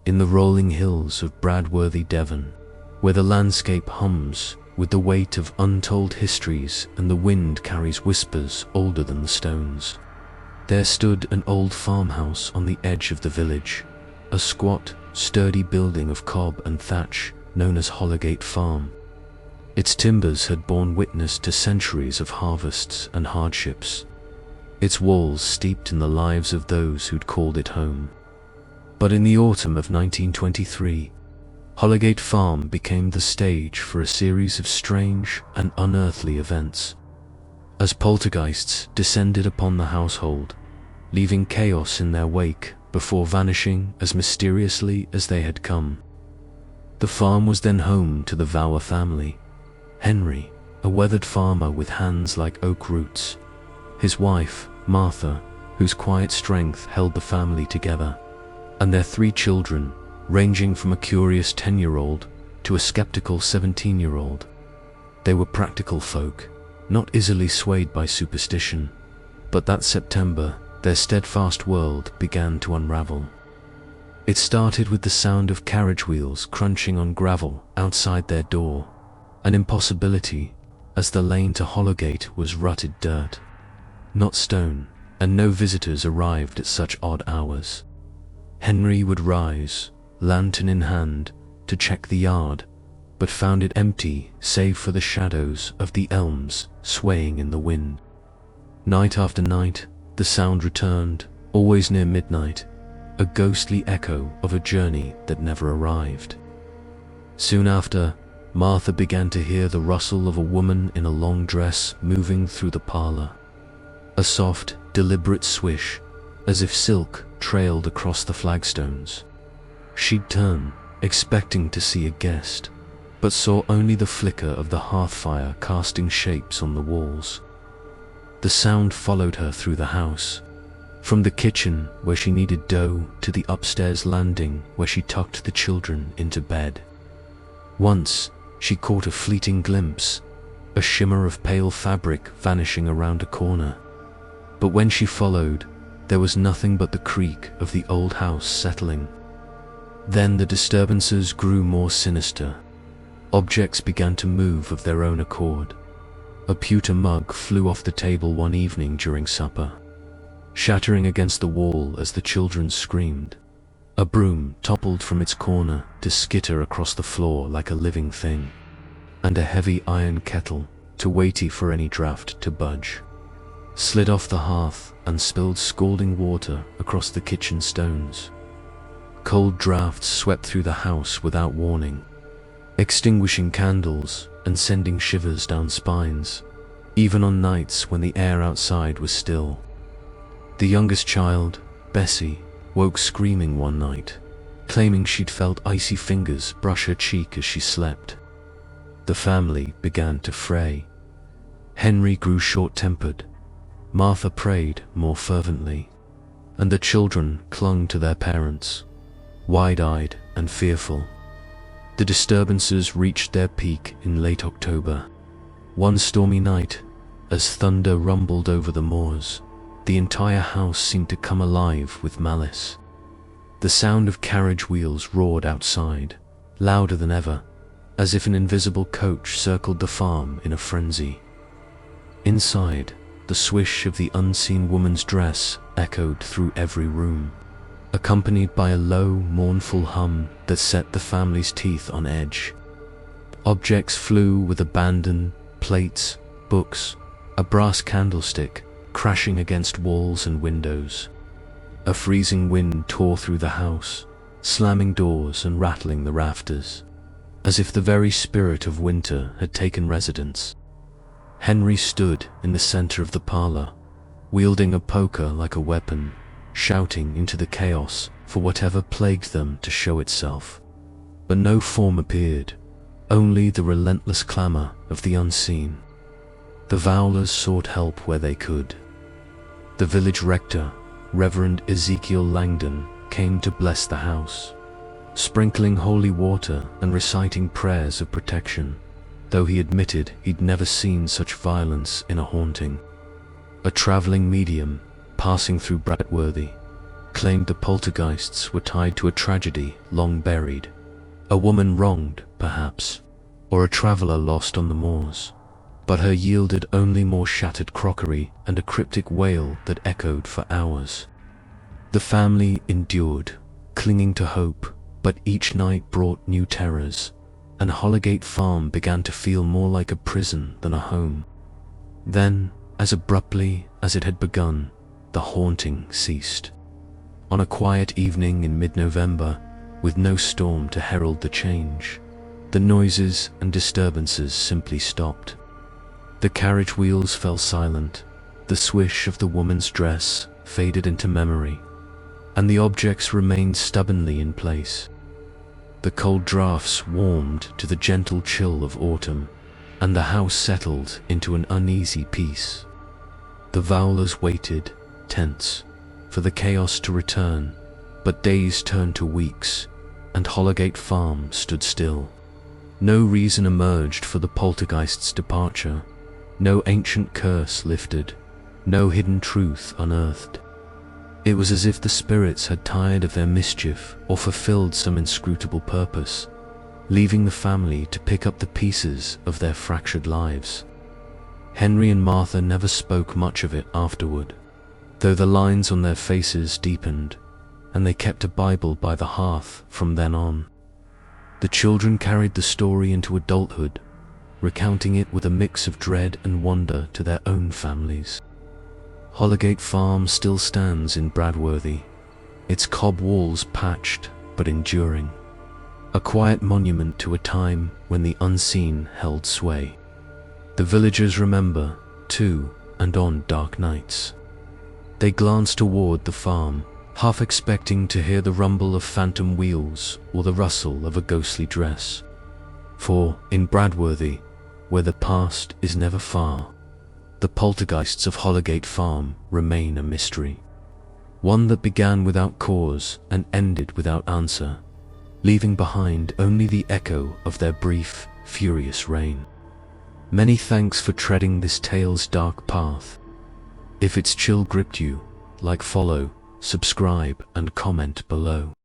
in the rolling hills of Bradworthy, Devon, where the landscape hums with the weight of untold histories and the wind carries whispers older than the stones. There stood an old farmhouse on the edge of the village, a squat, sturdy building of cob and thatch known as Hollowgate Farm. Its timbers had borne witness to centuries of harvests and hardships, its walls steeped in the lives of those who'd called it home. But in the autumn of 1923, Hollowgate Farm became the stage for a series of strange and unearthly events, as poltergeists descended upon the household, leaving chaos in their wake before vanishing as mysteriously as they had come. The farm was then home to the Vowler family. Henry, a weathered farmer with hands like oak roots, his wife, Martha, whose quiet strength held the family together, and their 3 children, ranging from a curious 10-year-old to a skeptical 17-year-old. They were practical folk, not easily swayed by superstition, but that September, their steadfast world began to unravel. It started with the sound of carriage wheels crunching on gravel outside their door, an impossibility as the lane to Hollowgate was rutted dirt, not stone, and no visitors arrived at such odd hours. Henry would rise, lantern in hand, to check the yard, but found it empty save for the shadows of the elms swaying in the wind. Night after night, the sound returned, always near midnight, a ghostly echo of a journey that never arrived. Soon after, Martha began to hear the rustle of a woman in a long dress moving through the parlor. A soft, deliberate swish, as if silk trailed across the flagstones. She'd turn, expecting to see a guest, but saw only the flicker of the hearth fire casting shapes on the walls. The sound followed her through the house, from the kitchen where she kneaded dough to the upstairs landing where she tucked the children into bed. Once, she caught a fleeting glimpse, a shimmer of pale fabric vanishing around a corner. But when she followed, there was nothing but the creak of the old house settling. Then the disturbances grew more sinister. Objects began to move of their own accord. A pewter mug flew off the table one evening during supper, shattering against the wall as the children screamed. A broom toppled from its corner to skitter across the floor like a living thing, and a heavy iron kettle, too weighty for any draught to budge, slid off the hearth and spilled scalding water across the kitchen stones. Cold draughts swept through the house without warning, extinguishing candles and sending shivers down spines, even on nights when the air outside was still. The youngest child, Bessie, woke screaming one night, claiming she'd felt icy fingers brush her cheek as she slept. The family began to fray. Henry grew short-tempered, Martha prayed more fervently, and the children clung to their parents, wide-eyed and fearful. The disturbances reached their peak in late October. One stormy night, as thunder rumbled over the moors, the entire house seemed to come alive with malice. The sound of carriage wheels roared outside, louder than ever, as if an invisible coach circled the farm in a frenzy. Inside, the swish of the unseen woman's dress echoed through every room, accompanied by a low, mournful hum that set the family's teeth on edge. Objects flew with abandon, plates, books, a brass candlestick crashing against walls and windows. A freezing wind tore through the house, slamming doors and rattling the rafters, as if the very spirit of winter had taken residence. Henry stood in the center of the parlor, wielding a poker like a weapon, shouting into the chaos for whatever plagued them to show itself. But no form appeared, only the relentless clamor of the unseen. The Vowlers sought help where they could. The village rector, Reverend Ezekiel Langdon, came to bless the house, sprinkling holy water and reciting prayers of protection, though he admitted he'd never seen such violence in a haunting. A traveling medium, passing through Bradworthy, claimed the poltergeists were tied to a tragedy long buried, a woman wronged, perhaps, or a traveler lost on the moors. But her yielded only more shattered crockery and a cryptic wail that echoed for hours. The family endured, clinging to hope, but each night brought new terrors, and Hollowgate Farm began to feel more like a prison than a home. Then, as abruptly as it had begun, the haunting ceased. On a quiet evening in mid-November, with no storm to herald the change, the noises and disturbances simply stopped. The carriage wheels fell silent, the swish of the woman's dress faded into memory, and the objects remained stubbornly in place. The cold drafts warmed to the gentle chill of autumn, and the house settled into an uneasy peace. The Vowlers waited, tense, for the chaos to return, but days turned to weeks, and Hollowgate Farm stood still. No reason emerged for the poltergeist's departure, no ancient curse lifted, no hidden truth unearthed. It was as if the spirits had tired of their mischief or fulfilled some inscrutable purpose, leaving the family to pick up the pieces of their fractured lives. Henry and Martha never spoke much of it afterward, though the lines on their faces deepened, and they kept a Bible by the hearth from then on. The children carried the story into adulthood, recounting it with a mix of dread and wonder to their own families. Hollowgate Farm still stands in Bradworthy, its cob walls patched but enduring, a quiet monument to a time when the unseen held sway. The villagers remember, too, and on dark nights, they glance toward the farm, half expecting to hear the rumble of phantom wheels or the rustle of a ghostly dress. For, in Bradworthy, where the past is never far, the poltergeists of Hollowgate Farm remain a mystery. One that began without cause and ended without answer, leaving behind only the echo of their brief, furious reign. Many thanks for treading this tale's dark path. If its chill gripped you, like, follow, subscribe, and comment below.